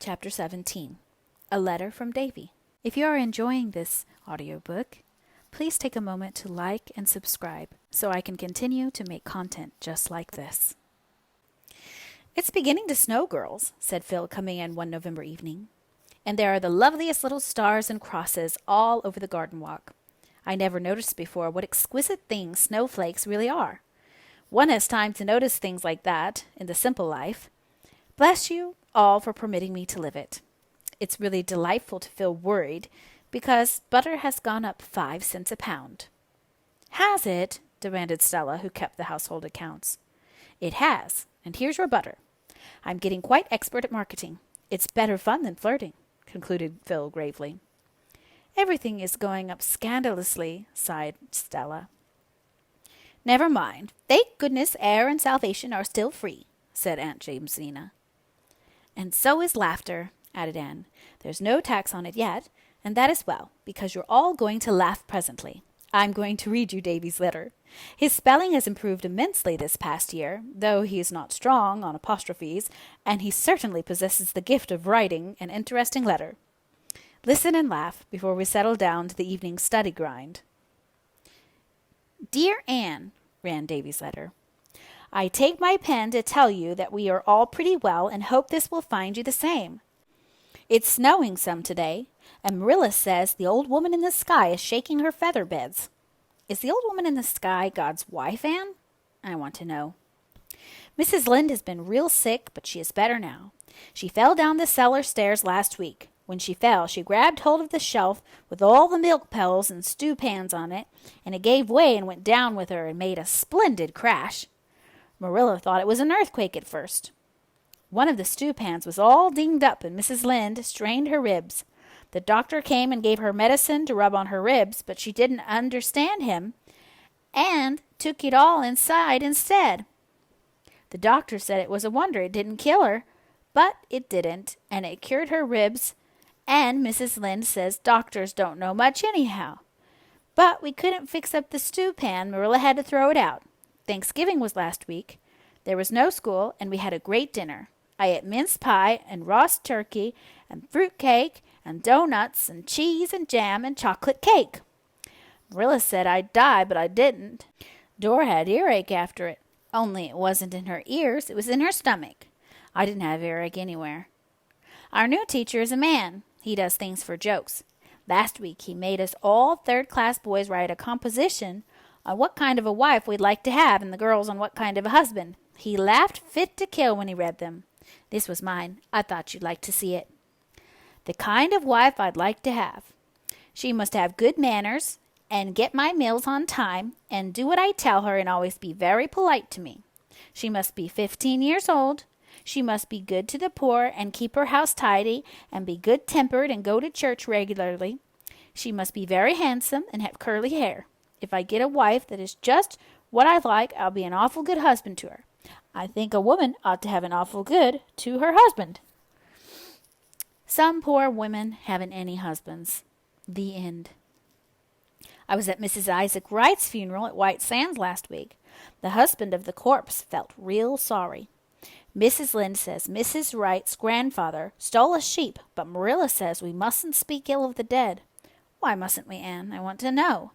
Chapter 17, A Letter from Davy. If you are enjoying this audiobook, please take a moment to like and subscribe so I can continue to make content just like this. "It's beginning to snow, girls," said Phil, coming in one November evening. "And there are the loveliest little stars and crosses all over the garden walk. I never noticed before what exquisite things snowflakes really are. One has time to notice things like that in the simple life. Bless you all for permitting me to live it. It's really delightful to feel worried because butter has gone up 5 cents a pound." "Has it?" demanded Stella, who kept the household accounts. "It has, and here's your butter. I'm getting quite expert at marketing. It's better fun than flirting," concluded Phil gravely. "Everything is going up scandalously," sighed Stella. "Never mind. Thank goodness air and salvation are still free," said Aunt Jamesina. "And so is laughter," added Anne. "There's no tax on it yet, and that is well, because you're all going to laugh presently. I'm going to read you Davy's letter. His spelling has improved immensely this past year, though he is not strong on apostrophes, and he certainly possesses the gift of writing an interesting letter. Listen and laugh before we settle down to the evening study grind." "Dear Anne," ran Davy's letter, "I take my pen to tell you that we are all pretty well and hope this will find you the same. It's snowing some today, and Marilla says the old woman in the sky is shaking her feather beds. Is the old woman in the sky God's wife, Anne? I want to know. Mrs. Lynde has been real sick, but she is better now. She fell down the cellar stairs last week. When she fell, she grabbed hold of the shelf with all the milk pails and stew pans on it, and it gave way and went down with her and made a splendid crash. Marilla thought it was an earthquake at first. One of the stew pans was all dinged up, and Mrs. Lynde strained her ribs. The doctor came and gave her medicine to rub on her ribs, but she didn't understand him and took it all inside instead. The doctor said it was a wonder it didn't kill her, but it didn't, and it cured her ribs, and Mrs. Lynde says doctors don't know much anyhow. But we couldn't fix up the stew pan. Marilla had to throw it out. Thanksgiving was last week. There was no school, and we had a great dinner. I ate mince pie and roast turkey and fruit cake and doughnuts and cheese and jam and chocolate cake. Marilla said I'd die, but I didn't. Dora had earache after it, only it wasn't in her ears, it was in her stomach. I didn't have earache anywhere. Our new teacher is a man. He does things for jokes. Last week he made us all third-class boys write a composition on what kind of a wife we'd like to have and the girls on what kind of a husband. He laughed fit to kill when he read them. This was mine. I thought you'd like to see it. The kind of wife I'd like to have. She must have good manners and get my meals on time and do what I tell her and always be very polite to me. She must be 15 years old. She must be good to the poor and keep her house tidy and be good-tempered and go to church regularly. She must be very handsome and have curly hair. If I get a wife that is just what I like, I'll be an awful good husband to her. I think a woman ought to have an awful good to her husband. Some poor women haven't any husbands. The end. I was at Mrs. Isaac Wright's funeral at White Sands last week. The husband of the corpse felt real sorry. Mrs. Lynde says Mrs. Wright's grandfather stole a sheep, but Marilla says we mustn't speak ill of the dead. Why mustn't we, Anne? I want to know.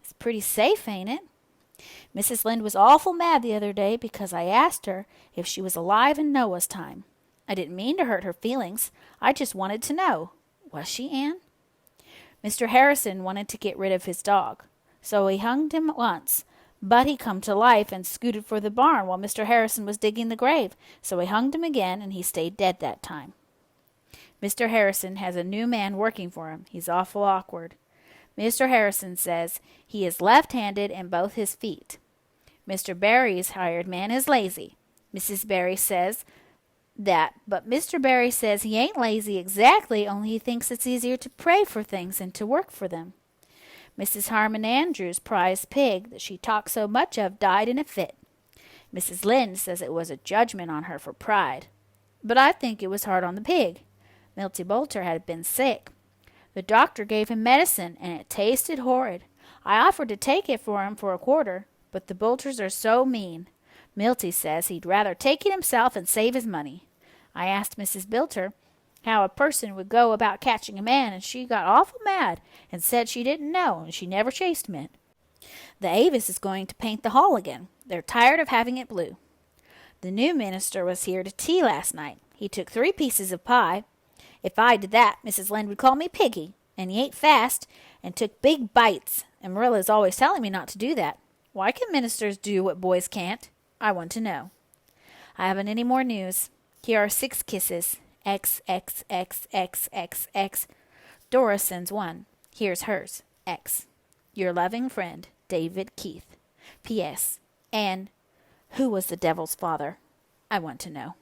It's pretty safe, ain't it? Mrs. Lynde was awful mad the other day because I asked her if she was alive in Noah's time. I didn't mean to hurt her feelings. I just wanted to know. Was she, Anne? Mr. Harrison wanted to get rid of his dog, so he hung him once, but he come to life and scooted for the barn while Mr. Harrison was digging the grave, so he hung him again, and he stayed dead that time. Mr. Harrison has a new man working for him. He's awful awkward. Mr. Harrison says he is left-handed in both his feet. Mr. Barry's hired man is lazy. Mrs. Barry says that, but Mr. Barry says he ain't lazy exactly, only he thinks it's easier to pray for things than to work for them. Mrs. Harmon Andrews' prize pig that she talked so much of died in a fit. Mrs. Lynde says it was a judgment on her for pride, but I think it was hard on the pig. Milty Boulter had been sick. The doctor gave him medicine, and it tasted horrid. I offered to take it for him for a quarter, but the Boulters are so mean. Milty says he'd rather take it himself and save his money. I asked Mrs. Boulter how a person would go about catching a man, and she got awful mad and said she didn't know, and she never chased men. The Avis is going to paint the hall again. They're tired of having it blue. The new minister was here to tea last night. He took 3 pieces of pie. If I did that, Mrs. Lynde would call me piggy, and he ate fast and took big bites, and Marilla is always telling me not to do that. Why can ministers do what boys can't? I want to know. I haven't any more news. Here are 6 kisses. X, X, X, X, X, X. Dora sends 1. Here's hers. X. Your loving friend, David Keith. P.S. Anne, who was the devil's father? I want to know.